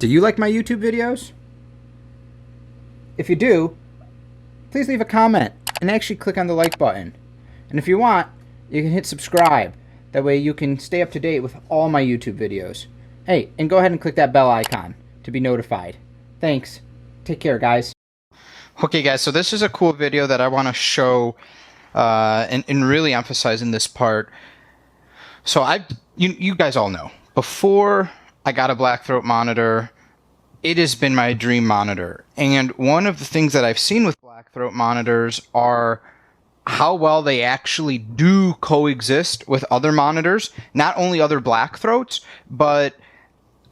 Do you like my YouTube videos? If you do, please leave a comment and actually click on the like button. And if you want, you can hit subscribe. That way you can stay up to date with all my YouTube videos. Hey, and go ahead and click that bell icon to be notified. Thanks. Take care, guys. Okay, guys, so this is a cool video that I want to show and really emphasize in this part. So you guys all know, before I got a black throat monitor, it has been my dream monitor. And one of the things that I've seen with black throat monitors are how well they actually do coexist with other monitors, not only other black throats, but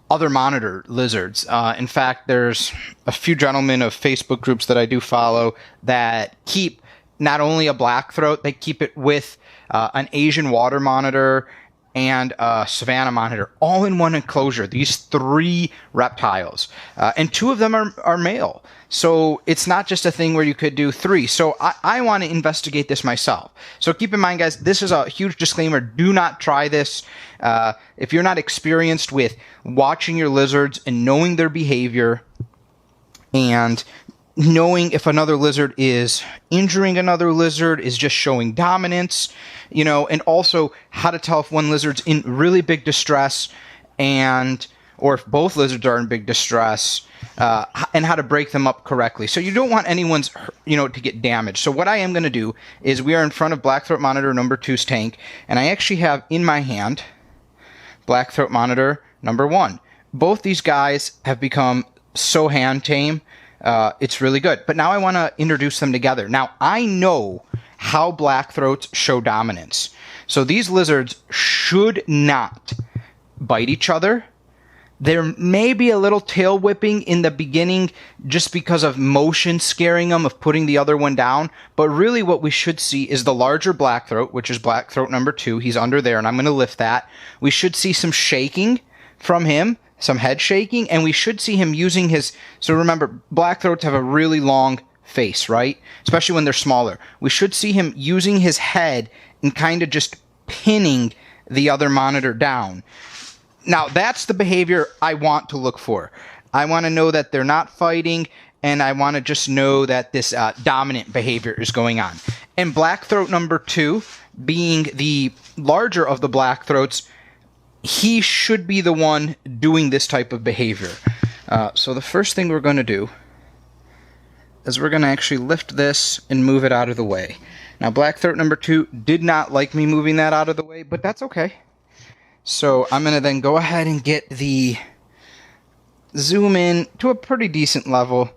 other monitor lizards. In fact, there's a few gentlemen of Facebook groups that I do follow that keep not only a black throat, they keep it with an Asian water monitor and a Savannah monitor, all in one enclosure. These 3 reptiles, and 2 of them are male. So it's not just a thing where you could do 3. So I want to investigate this myself. So keep in mind, guys, this is a huge disclaimer. Do not try this. If you're not experienced with watching your lizards and knowing their behavior and knowing if another lizard is injuring another lizard, is just showing dominance, you know, and also how to tell if one lizard's in really big distress or if both lizards are in big distress, and how to break them up correctly. So you don't want anyone's, to get damaged. So what I am going to do is we are in front of black throat monitor number 2's tank, and I actually have in my hand black throat monitor number 1. Both these guys have become so hand tame. It's really good. But now I want to introduce them together. Now, I know how black throats show dominance. So these lizards should not bite each other. There may be a little tail whipping in the beginning just because of motion scaring them, of putting the other one down. But really what we should see is the larger black throat, which is black throat number 2. He's under there, and I'm going to lift that. We should see some shaking from him, some head shaking, and we should see him using his... So remember, black throats have a really long face, right? Especially when they're smaller. We should see him using his head and kind of just pinning the other monitor down. Now, that's the behavior I want to look for. I want to know that they're not fighting, and I want to just know that this dominant behavior is going on. And black throat number 2, being the larger of the black throats, he should be the one doing this type of behavior. So the first thing we're going to do is we're going to actually lift this and move it out of the way. Now, black throat number 2 did not like me moving that out of the way, but that's okay. So I'm going to then go ahead and get the zoom in to a pretty decent level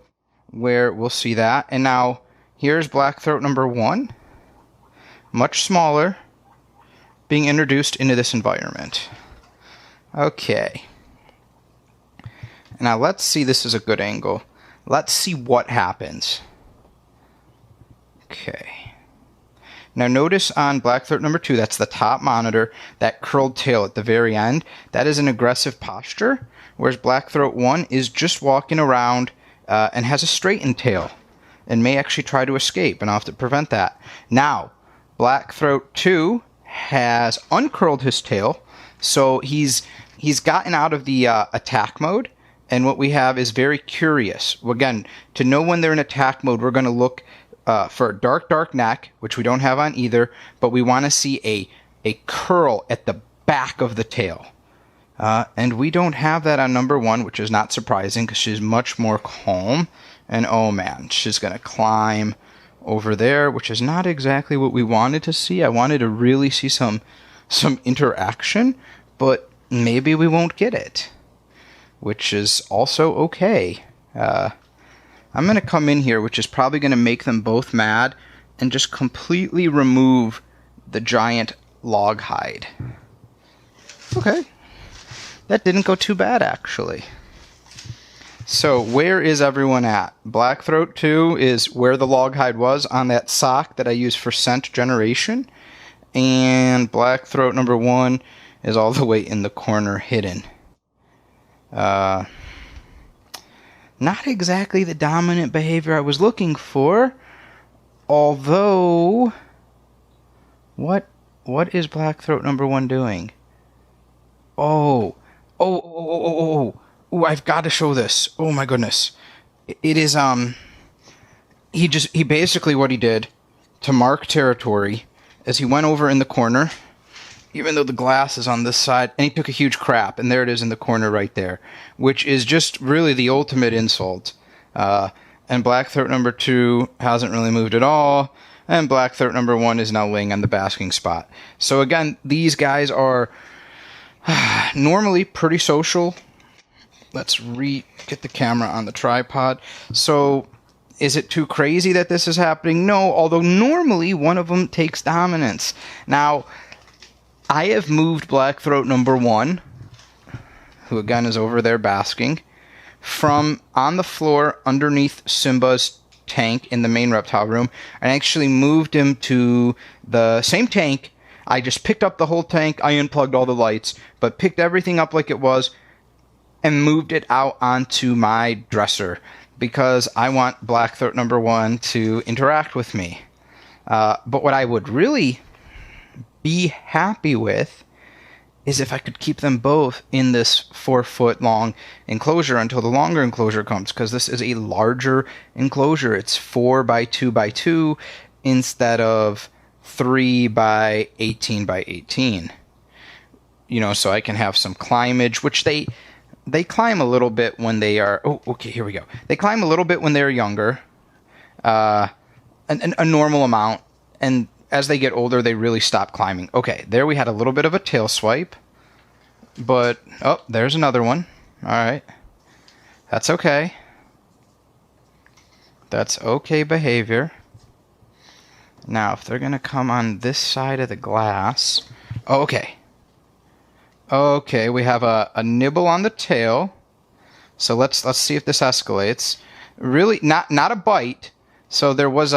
where we'll see that. And now here's black throat number 1, much smaller, being introduced into this environment. Okay. Now let's see, this is a good angle. Let's see what happens. Okay. Now notice on black throat number 2, that's the top monitor, that curled tail at the very end. That is an aggressive posture, whereas black throat 1 is just walking around and has a straightened tail and may actually try to escape, and I'll have to prevent that. Now, black throat 2 has uncurled his tail, so he's gotten out of the attack mode, and what we have is very curious. Again, to know when they're in attack mode, we're going to look for a dark neck, which we don't have on either, but we want to see a curl at the back of the tail. And we don't have that on number 1, which is not surprising because she's much more calm. And oh man, she's going to climb over there, which is not exactly what we wanted to see. I wanted to really see some interaction, but maybe we won't get it, which is also okay. I'm going to come in here, which is probably going to make them both mad, and just completely remove the giant log hide. Okay. That didn't go too bad, actually. So, where is everyone at? Black throat 2 is where the log hide was on that sock that I use for scent generation. And black throat number 1 is all the way in the corner hidden. Not exactly the dominant behavior I was looking for, although, what is black throat number 1 doing? Oh, Ooh, I've got to show this. Oh my goodness. It is, he basically, what he did to mark territory is he went over in the corner, even though the glass is on this side, and he took a huge crap, and there it is in the corner right there, which is just really the ultimate insult. And black throat number 2 hasn't really moved at all, and black throat number 1 is now laying on the basking spot. So again, these guys are normally pretty social. Let's get the camera on the tripod. So, is it too crazy that this is happening? No, although normally one of them takes dominance. Now, I have moved black throat number 1, who again is over there basking, from on the floor underneath Simba's tank in the main reptile room, and actually moved him to the same tank. I just picked up the whole tank. I unplugged all the lights, but picked everything up like it was and moved it out onto my dresser because I want black throat number 1 to interact with me. But what I would really be happy with is if I could keep them both in this 4-foot long enclosure until the longer enclosure comes, because this is a larger enclosure. It's 4 by 2 by 2 instead of 3 by 18 by 18. You know, so I can have some climbage, which they climb a little bit when they are... Oh, okay, here we go. They climb a little bit when they're younger, a normal amount, and as they get older, they really stop climbing. Okay, there we had a little bit of a tail swipe, but... Oh, there's another one. All right. That's okay. That's okay behavior. Now, if they're going to come on this side of the glass... Oh, okay. Okay, we have a nibble on the tail. So let's see if this escalates. Really, not a bite. So there was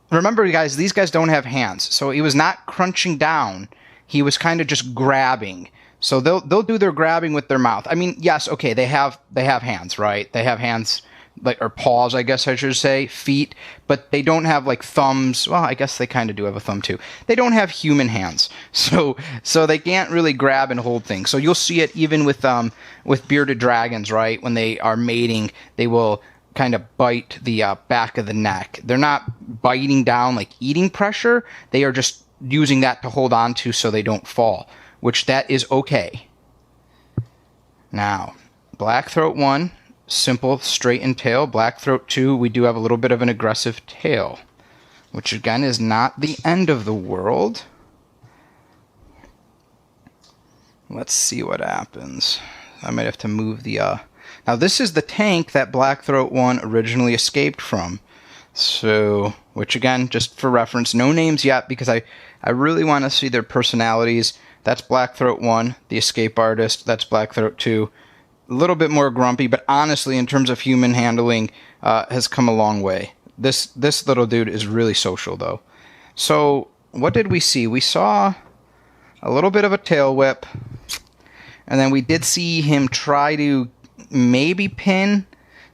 remember, guys, these guys don't have hands. So he was not crunching down. He was kind of just grabbing. So they'll do their grabbing with their mouth. I mean, yes, okay, they have hands, right? They have hands, like, or paws, I guess I should say, feet, but they don't have like thumbs. Well, I guess they kind of do have a thumb too. They don't have human hands, so they can't really grab and hold things. So you'll see it even with bearded dragons, right? When they are mating, they will kind of bite the back of the neck. They're not biting down like eating pressure. They are just using that to hold on to so they don't fall, which that is okay. Now, black throat 1. Simple, straightened tail. Black throat 2, we do have a little bit of an aggressive tail, which again is not the end of the world. Let's see what happens. I might have to move the... Now, this is the tank that black throat 1 originally escaped from. So, which again, just for reference, no names yet because I really want to see their personalities. That's black throat 1, the escape artist. That's black throat 2. A little bit more grumpy, but honestly, in terms of human handling, has come a long way. This little dude is really social, though. So, what did we see? We saw a little bit of a tail whip, and then we did see him try to maybe pin,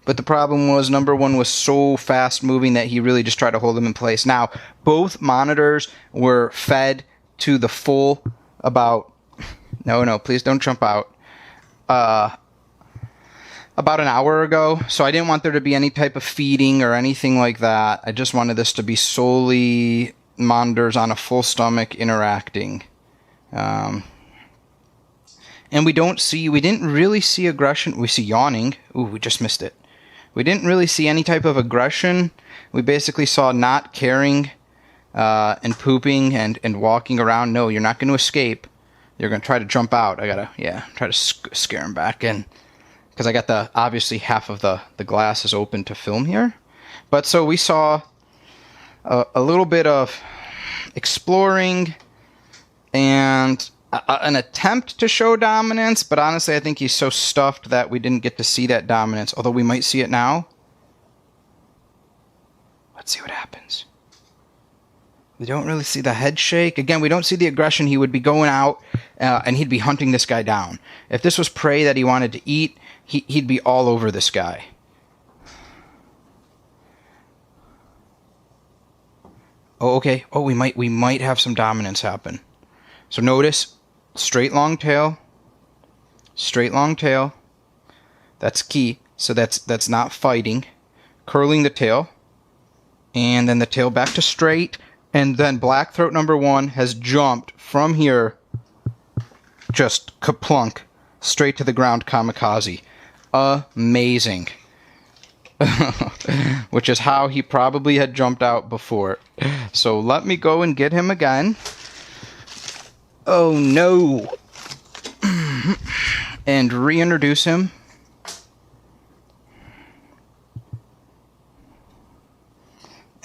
but the problem was number 1 was so fast moving that he really just tried to hold him in place. Now, both monitors were fed to the full about... No, please don't jump out. About an hour ago, so I didn't want there to be any type of feeding or anything like that. I just wanted this to be solely monitors on a full stomach interacting. And we didn't really see aggression. We see yawning. Ooh, we just missed it. We didn't really see any type of aggression. We basically saw not caring and pooping and walking around. No, you're not going to escape. You're going to try to jump out. I gotta, try to scare him back in. Because I got obviously half of the glass is open to film here. But so we saw a little bit of exploring and an attempt to show dominance. But honestly, I think he's so stuffed that we didn't get to see that dominance. Although we might see it now. Let's see what happens. We don't really see the head shake. Again, we don't see the aggression. He would be going out and he'd be hunting this guy down. If this was prey that he wanted to eat, he'd be all over this guy. Oh, okay. Oh, we might have some dominance happen. So notice, straight long tail, Straight long tail. That's key. So that's not fighting. Curling the tail. And then the tail back to straight. And then black throat number 1 has jumped from here, just kaplunk, straight to the ground, kamikaze. Amazing. Which is how he probably had jumped out before. So let me go and get him again. Oh no. And reintroduce him.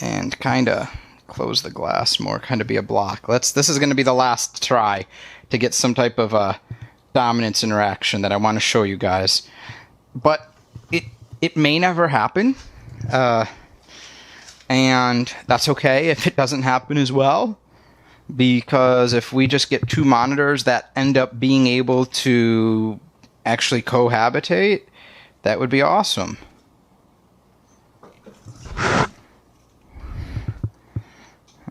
And kind of close the glass more, kind of be a block. This is going to be the last try to get some type of dominance interaction that I want to show you guys. But it may never happen. And that's okay if it doesn't happen as well. Because if we just get 2 monitors that end up being able to actually cohabitate, that would be awesome.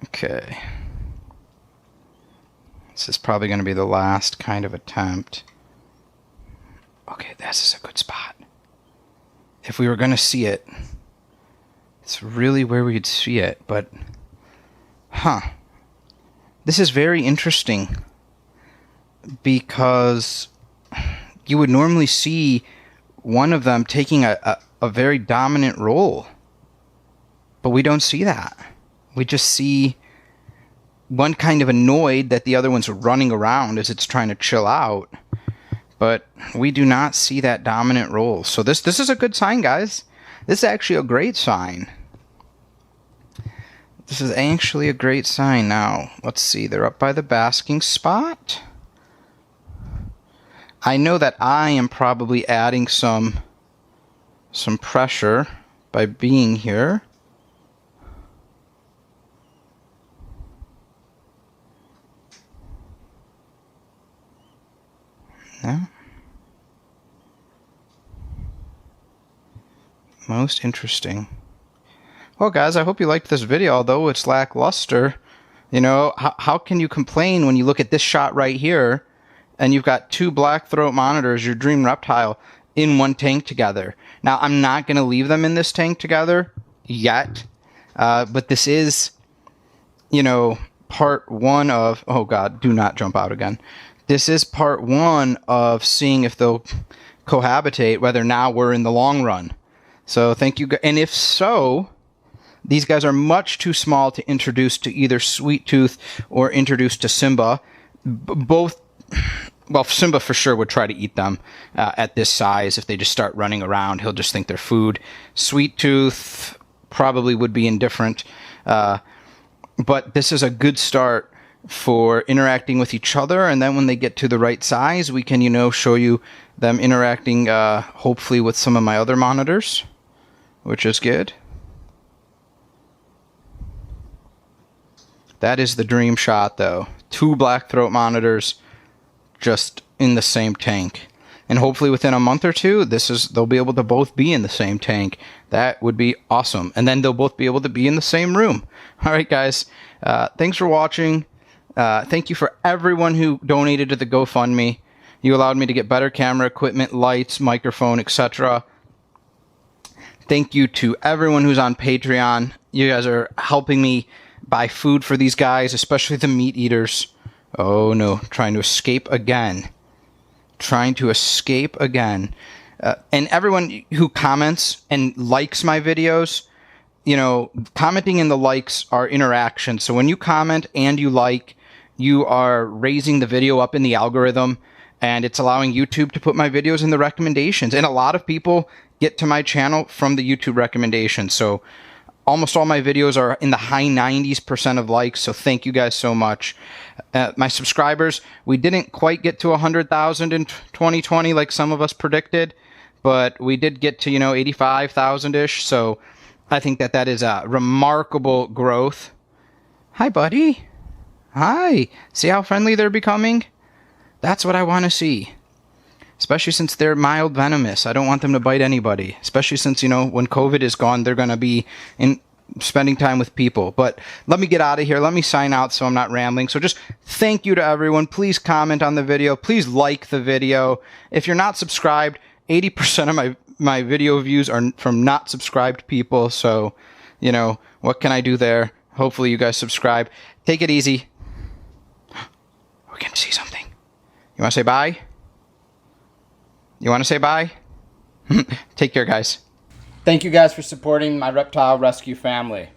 Okay. This is probably going to be the last kind of attempt. Okay, this is a good spot. If we were going to see it, it's really where we'd see it, but... This is very interesting, because you would normally see one of them taking a very dominant role, but we don't see that. We just see one kind of annoyed that the other one's running around as it's trying to chill out. But we do not see that dominant role. So this is a good sign, guys. This is actually a great sign. This is actually a great sign. Now, let's see. They're up by the basking spot. I know that I am probably adding some pressure by being here. Yeah. Most interesting. Well, guys, I hope you liked this video, although it's lackluster. You know, how can you complain when you look at this shot right here, and you've got 2 black throat monitors, your dream reptile, in one tank together? Now, I'm not going to leave them in this tank together yet, but this is, you know, part 1 of... Oh, God, do not jump out again. This is part 1 of seeing if they'll cohabitate, whether now we're in the long run. So thank you. And if so, these guys are much too small to introduce to either Sweet Tooth or introduce to Simba. Both, well, Simba for sure would try to eat them at this size. If they just start running around, he'll just think they're food. Sweet Tooth probably would be indifferent. But this is a good start for interacting with each other, and then when they get to the right size, we can, you know, show you them interacting hopefully with some of my other monitors, which is good. That is the dream shot, though. 2 black throat monitors just in the same tank. And hopefully within a month or 2, they'll be able to both be in the same tank. That would be awesome. And then they'll both be able to be in the same room. All right, guys. Thanks for watching. Thank you for everyone who donated to the GoFundMe. You allowed me to get better camera equipment, lights, microphone, etc. Thank you to everyone who's on Patreon. You guys are helping me buy food for these guys, especially the meat eaters. Oh no, trying to escape again. Trying to escape again. And everyone who comments and likes my videos, you know, commenting and the likes are interaction. So when you comment and you like, you are raising the video up in the algorithm, and it's allowing YouTube to put my videos in the recommendations. And a lot of people get to my channel from the YouTube recommendations. So almost all my videos are in the high 90% of likes, so thank you guys so much. My subscribers, we didn't quite get to 100,000 in 2020 like some of us predicted, but we did get to, you know, 85,000-ish, so I think that is a remarkable growth. Hi, buddy. Hi. See how friendly they're becoming? That's what I want to see. Especially since they're mild venomous. I don't want them to bite anybody. Especially since, you know, when COVID is gone, they're going to be spending time with people. But let me get out of here. Let me sign out so I'm not rambling. So just thank you to everyone. Please comment on the video. Please like the video. If you're not subscribed, 80% of my video views are from not subscribed people. So, you know, what can I do there? Hopefully you guys subscribe. Take it easy. We can see something. You want to say bye? You want to say bye? Take care, guys. Thank you guys for supporting my reptile rescue family.